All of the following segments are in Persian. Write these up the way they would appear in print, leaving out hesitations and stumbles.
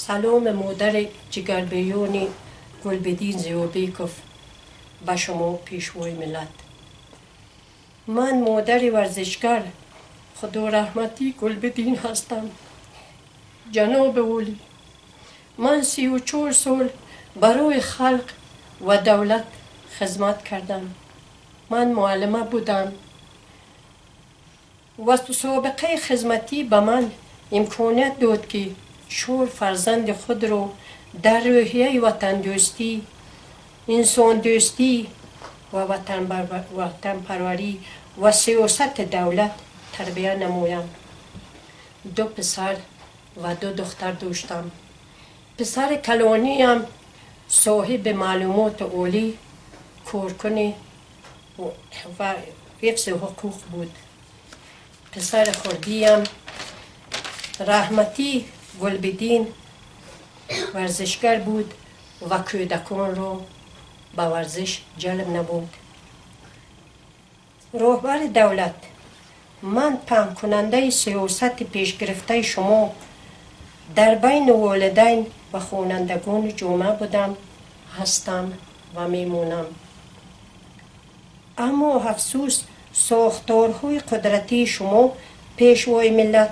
سلام مادر جگربیون گلبدین زیوبیکوف به شما پیشوای ملت. من مادر ورزشگر خدا رحمتی گلبدین هستم. جناب اولی، من 34 سال برای خلق و دولت خدمت کردم. من معلمه بودم و سابقه خدمتی به من امکانیت داد که شور فرزند خود رو در روحیه وطن دوستی، انسان دوستی و وطن پروری و سیاست دولت تربیه نمایم. 2 پسر و 2 دختر داشتم. پسر کلانی هم صاحب معلومات عالی، کارکن و حفظ حقوق بود. پسر خردی هم رحمتی گلبدین ورزشگر بود و کودکان را به ورزش جلب نبود. رهبر دولت، من پهم کننده سیاست پیش گرفته شما در بین والدین و خوانندگان جامعه بودم، هستم و میمونم. اما افسوس ساختارهای قدرتی شما پیشوای ملت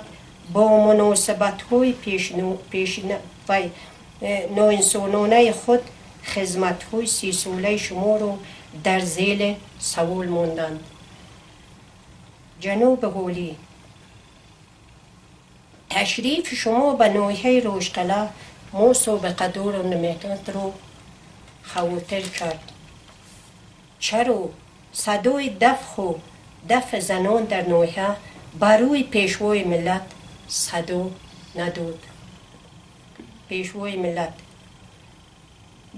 با مناسبت‌های ناانسانانه خود خدمت‌های 30 ساله شما رو در زیر سوال ماندند. جناب والی، تشریف شما به ناحیه روشقلعه مسابقه دار نمیت رو خاطر کرد. چرا صدای دف زنان در ناحیه برای پیشوای ملت صدا نداد؟ پیشوای ملت،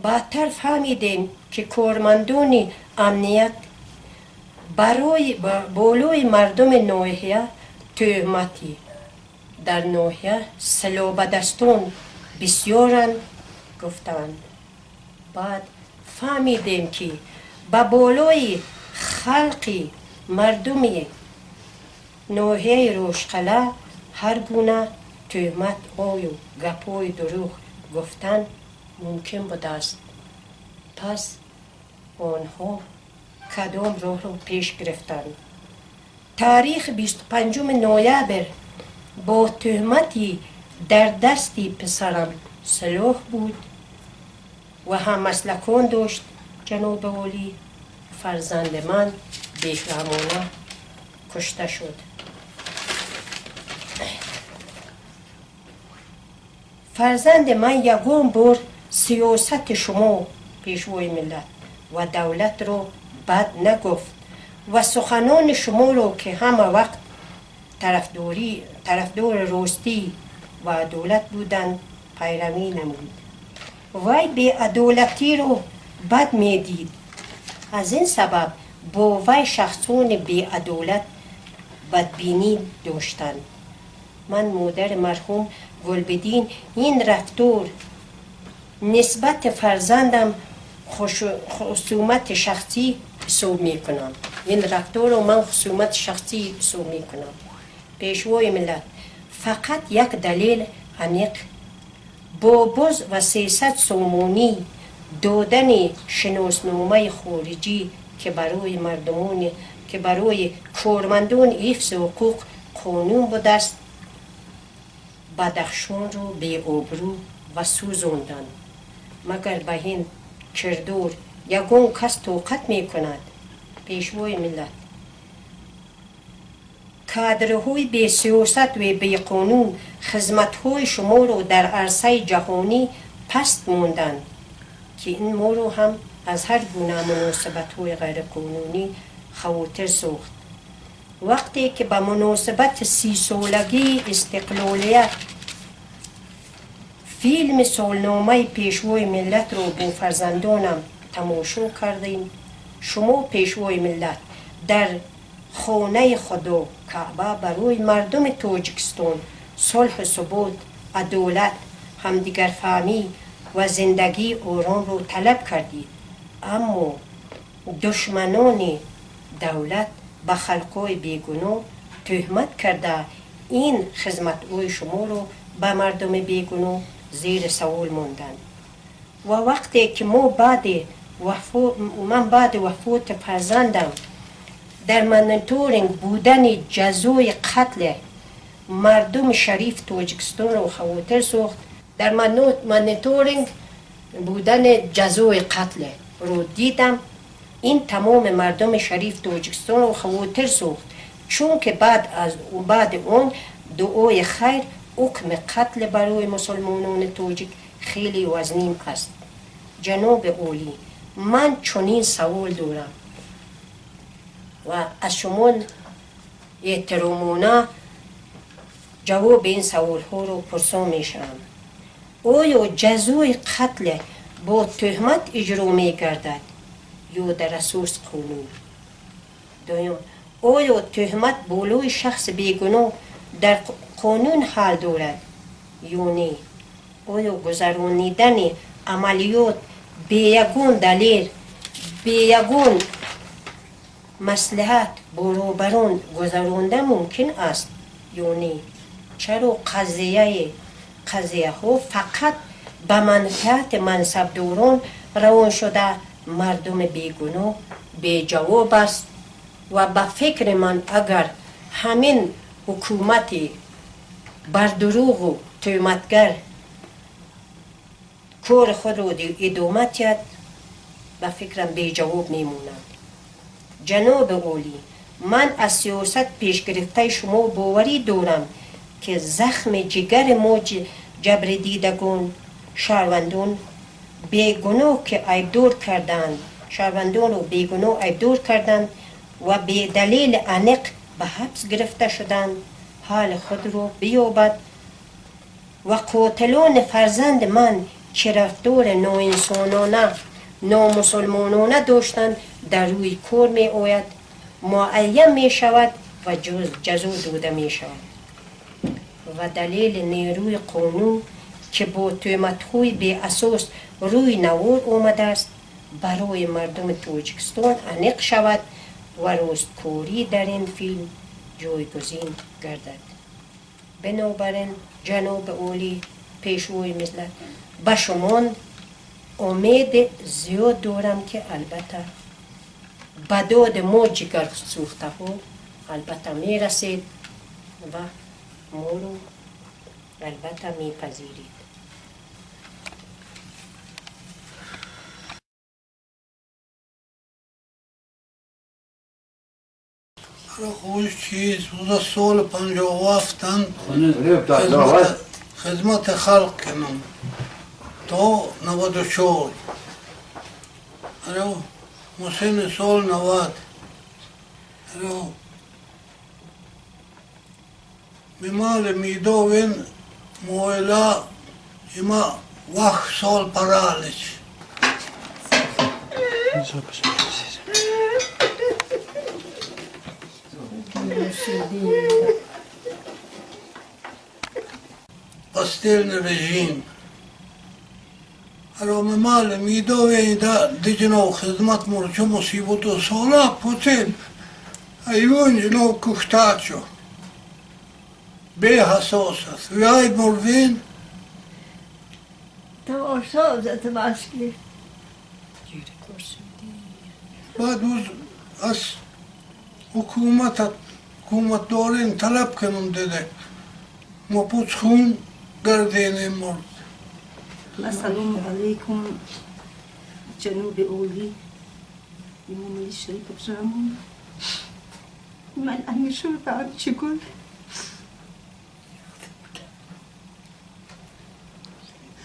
بعدتر فهمیدیم که کارمندان امنیت برای بالای مردم ناحیه تهمتی در ناحیه سلاح به دستان بسیارن گفتند. بعد فهمیدیم که به بالای خلقی مردم ناحیه روشقلعه هر گونه تهمت و گپای دروغ گفتن ممکن بوده است. پس آنها کدام راه را پیش گرفتند؟ تاریخ 25 نوامبر با تهمتی در دستی پسرم سلاح بود و هم مسلکان داشت. جناب والی، فرزند من بی‌رحمانه کشته شد. فرزند من یگان بار سیاست شما پیشوای ملت و دولت رو بد نگفت و سخنان شما رو که همه وقت طرفدار راستی و عدالت بودند پیروی نمود. وی بی‌عدالتی رو بد میدید. از این سبب با وی شخصان بی‌عدالت بدبینی داشتند. من مادر مرحوم گلبدین این رفتار نسبت فرزندم خصومت شخصی حساب میکنم. این رفتار رو من خصومت شخصی حساب میکنم. پیشوای ملت، فقط یک دلیل عمیق با بز و 300 سومونی دادن شناسنامه خارجی که برای کارمندان حفظ حقوق قانون بوده است، بدخشان رو بی آبرو و سوزاندند. مگر به این کردار یگان کس طاقت می کند؟ پیشوای ملت، کادرهای بی سیاست و بی قانون خدمت‌های شما رو در عرصه جهانی پست ماندند که این ما رو هم از هر گونه مناسبت‌های غیر قانونی خاطر ساخت. وقتی که به مناسبت 30 سالگی استقلالیت فیلم سالنامه پیشوای ملت رو با فرزندانم تماشا کردیم، شما پیشوای ملت در خانه خدا کعبه برای مردم تاجیکستان صلح و ثبات، عدالت، همدیگر فهمی و زندگی آرام رو طلب کردید. اما دشمنان دولت به خلقای بیگناه تهمت کرده این خدمت‌های شما رو به مردم بیگناه زیر سوال موندند. و وقتی که من بعد وفات فرزندم در مانیتورینگ بودن جزوی قتل مردم شریف تاجیکستان رو خاطر سوخت. در مانیتورینگ بودن جزوی قتل رو دیدم. این تمام مردم شریف تاجیکستان رو خاطر سوخت، چون که بعد اون دعای خیر حکم قتل برای مسلمانان تاجیک خیلی وزنین است. جناب عالی، من چنین سوال دارم و از شما احترامانه جواب این سوال ها رو پرسان می شوم. آیا جزای قتل با تهمت اجرا می گردد یا در اساس قانون؟ دویم، آیا تهمت بالای شخص بیگناه در قانون حل دارد یا نه؟ آیا گذرانیدن عملیات به یگان دلیل، به یگان مصلحت برابران گذرانده ممکن است یا نه؟ چرا قضیه ها فقط به منفعت منصبداران روان شده مردم بیگناه بی جواب است؟ و به فکر من اگر همین حکومت بر دروغ و تهمتگر کار خود را ادامه دهد، به فکرم بی جواب میمونند. جناب عالی، من از سیاست پیش گرفته شما باوری دارم که زخم جگر ما جبر دیدگان شهروندان بیگناه که عیبدار کردند، شهروندان رو بیگناه عیبدار کردند و به دلیل عنق به حبس گرفته شدند، حال خود رو بیابد. و قاتلان فرزند من که رفتار ناانسانانه نامسلمانانه داشتند در روی کار می آید، معین می شود و جزا داده می شود. و دلیل نیروی قانون که با تهمت‌های بی اساس روی نوار آمده است برای مردم تاجیکستان عنق شود و راستکاری در این فیلم جایگزین گردد. بنابراین جناب عالی پیشوای ملت، به شما امید زیاد دارم که البته به داد ما جگر سوخته ها البته می رسید و ما رو البته می پذیرید. خوش چیز بوده سال 57 خدمت خلق کنم تا 94. مسن سال 90 بمال میدوین مویلا اما وقت سال پرالش پستیل رژیم اما مال میدوین دا دیجنو خدمت مرچو مصیبتو سالا پوتیل ایون جنو کشتاچو به حساس است ویای مروین تماشا زد مشکی بعد از حکومت دارین طلب کنم دیده ما پوچ خون گردین مرد. السلام علیکم جنوب اولی امام شریف بجامون من همیشه بعد چیکار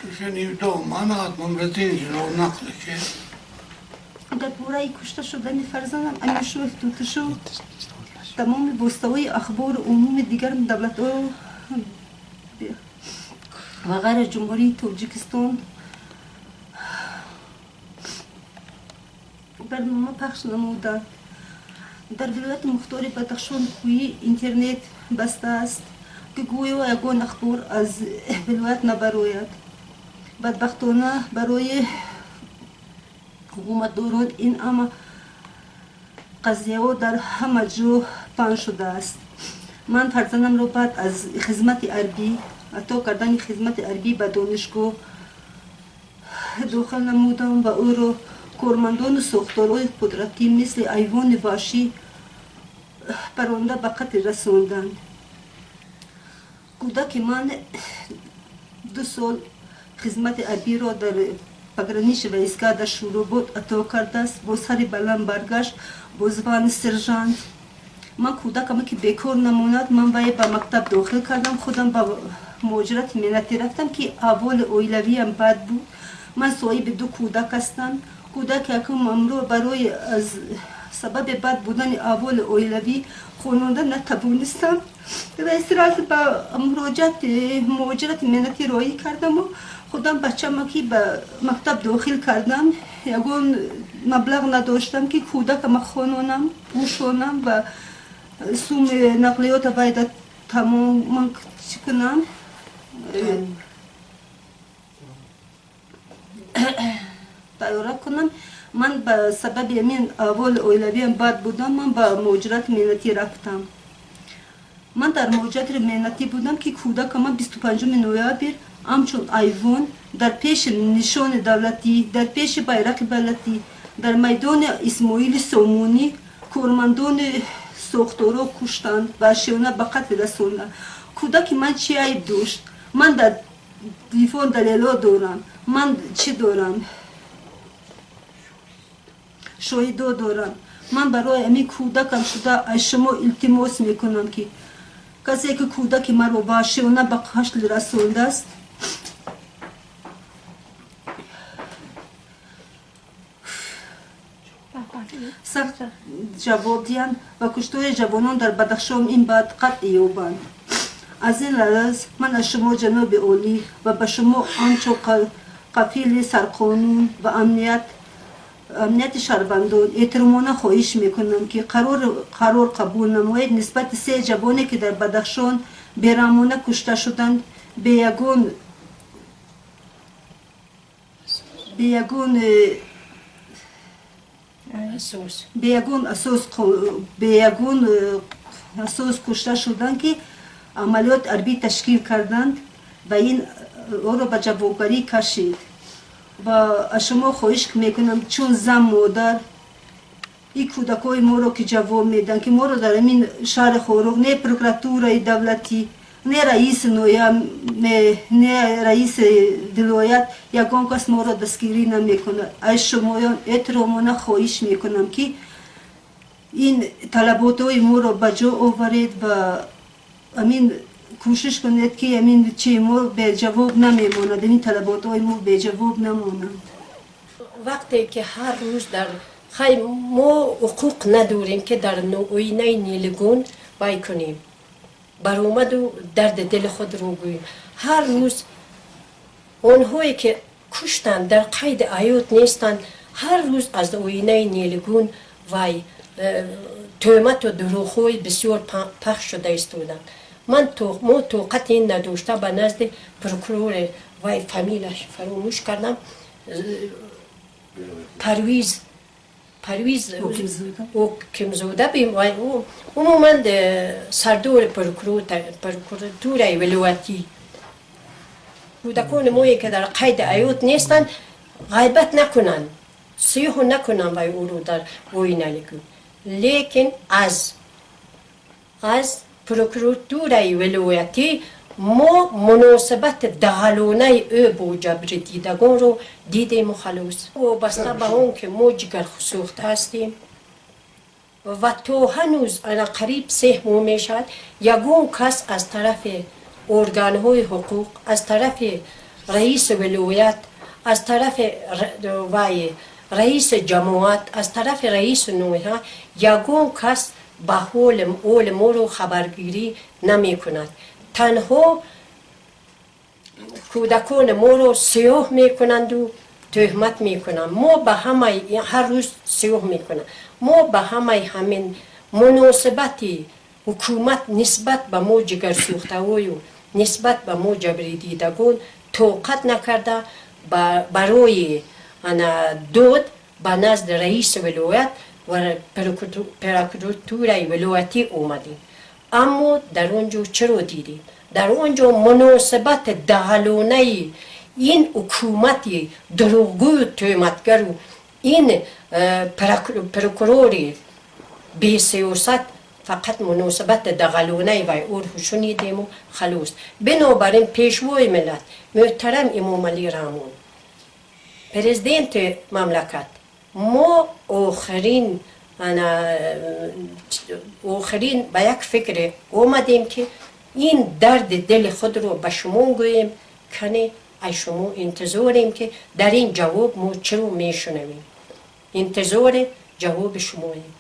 کشنی دو منات ممرزین جنو نقل که در بورای کشته شدن فرزندم همیشه تو شد تمام بستوی اخبار عموم دیگر دولت و غیر جمهوری تاجیکستان برنامه پخش نموده. در ولایت مختار بدخشان گویی اینترنت بسته است که گویا یگان اخبار از ولایت نبراید. بدبختانه برای حکومت داران این اما قضیه ها در همه جا پنج شده است. من فرزندم را بعد از خدمت عربی عطا کردن خدمت عربی به دانشگاه داخل نمودم و او را کارمندان ساختارهای قدرتی مثل ایوان وحشی پرانده به قتل رساندند. کودک من 2 سال خدمت عربی را در پگرانیش و ایستگاه در شوراباد عطا کرده است. با سر بلند برگشت، با زبان سرژانت. من کودکم که بیکار نماند، من وی به مکتب داخل کردم. خودم به مهاجرت ملتی رفتم که احوال اویلوی هم بد بود. من صاحب 2 کودک هستم. کودک یکم امرو برای از سبب بد بودن احوال اویلوی خانواده نتوانستم و اصرار به مهاجرت ملتی رایی کردم و خودم بچه‌ام که به مکتب داخل کردم. یگان مبلغ نداشتم که کودکم خوانم، پوشانم و سوم نقلیات باید تمام کنم. تیاره کنم. من به سبب این احوال اویلوی بد بودم، من به مهاجرت ملتی رفتم. من در مهاجرت ملتی بودم که کودک من 25 نوامبر همچون ایوان در پیش نشان دولتی، در پیش بیرق دولتی، در میدان اسماعیل سامونی کارمندان ساختارا کشتند و اشیانه به قتل رساندند. کودک من چی عیب داشت؟ من در دیوان دلیلا دارم، من چی دارم؟ شاهدا دارم. من برای امی کودکم شده از شما التماس میکنم که کسی که کودک من رو وحشیانه به قتل رسانده است سخت جواب دهند و کشتار جوانان در بدخشان این بعد قطع یابند. از این لحاظ من از شما جناب عالی و به شما آنچه قفیل سرقانون و امنیت شهروندان احترامانه خواهش میکنم که قرار قبول نمایید نسبت 3 جوانی که در بدخشان بیرحمانه کشته شدند به یگان اساس کشته شدند که عملیات حربی تشکیل کردند و این او را به جوابگری کشید. و از شما خواهش میکنم چون زن مادر این کودکای ما را که جواب میدن که ما را در این شهر خاروق نه پروکراتورای دولتی نه رئیس نویم نه رئیس ولایت یگان کس ما را دستگیری نمیکنه. از شمایان احترامانه خواهش میکنم که این طلباتای ما را به جا آورید و امین کوشش کنید که امین چی ما به جواب نمیماند، این طلباتای ما به جواب نمانند. وقتی که هر روز در خیلی ما حقوق نداریم که در آینه نیلگون بای کنیم، برآمد و درد دل خود رو گوییم. هر روز اونهایی که کشتند در قید حیات نیستند، هر روز از آینه نیلگون وای تهمت و دروغ‌های بسیار پخش شده ایستادند. ما طاقت این نداشته به نزد پروکرور وای فامیلش فراموش کردم، پرویز حکمزاده بیم وای عموما سردار پروکراتورای ولایتی کودکان مایی که در قید حیات نیستند غیبت نکنند، سیاه نکنند وای او رو در آینه نگون. لیکن از پروکراتورای ولایتی ما مناسبت دهلانه او با جبر دیدگان رو دیدیم و خلاص. وابسته به اون که ما جگر سوخته هستیم و تا هنوز انا قریب 3 ماه میشد یگان کس از طرف ارگانهای حقوق، از طرف رئیس ولایت، از طرف رئیس جماعت، از طرف رئیس نوحه یگان کس به حال ما رو خبرگیری نمی کند. تنها کودکان ما رو سیاه می کنند و تهمت می کنند. ما به همه هر روز سیاه می کنند. ما به همین مناسبتی حکومت نسبت به ما جگر سوخته و نسبت به ما جبری دیدگان طاقت نکرده برای داد به نزد رئیس ولایت و پروکراتورای ولایتی اومدیم. اما در اونجا چرا دیدیم؟ در اونجا مناسبت دهلونه این حکومتی دروغگو و تهمتگر و این پروکروری بی سیاست فقط مناسبت دغلونه و او شنیدیم و خلاص. بنابراین پیشوای ملت محترم امام علی رحمون پرزیدنت مملکت، ما آخرین به یک فکر اومدیم که این درد دل خود رو به شما گوییم کنی ای شما انتظاریم که در این جواب ما چرا میشنویم، انتظار جواب شماییم.